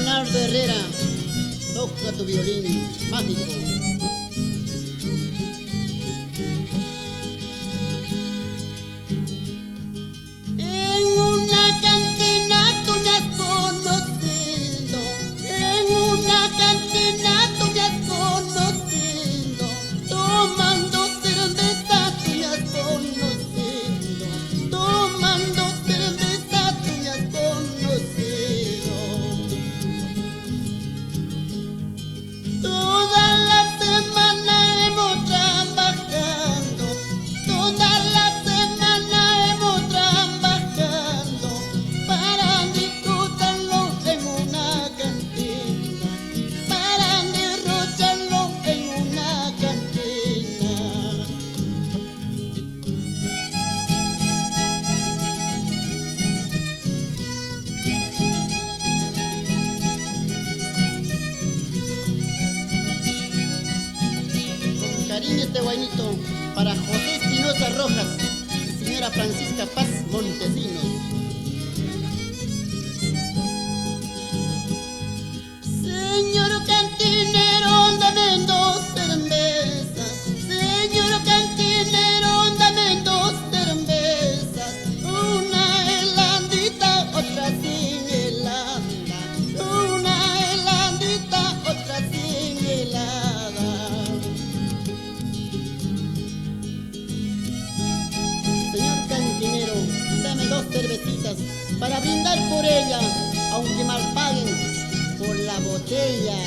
Leonardo Herrera, toca tu violín mágico. En una cantina tú me has conocido, en una cantina tú me has conocido, tomando cerveza tú me has conocido, tomando cerveza tú me has conocido. Toda la semana hemos trabajando, toda la semana hemos trabajando para disfrutarlo en una cantina, para derrocharlo en una cantina. Con cariño este guainito para José Espinosa Rojas y señora Francisca Paz Montesinos. Señor cantinero, dame dos cervezas. Señor cantinero, dame dos cervezas. Una heladita, otra sin helada. Una heladita, otra sin helada. Señor cantinero, dame dos cervecitas para brindar por ella, aunque mal paguen por la botella.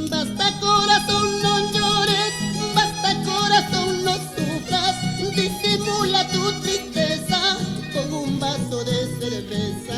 Basta corazón, no llores, basta corazón, no sufras, disimula tu tristeza con un vaso de cerveza.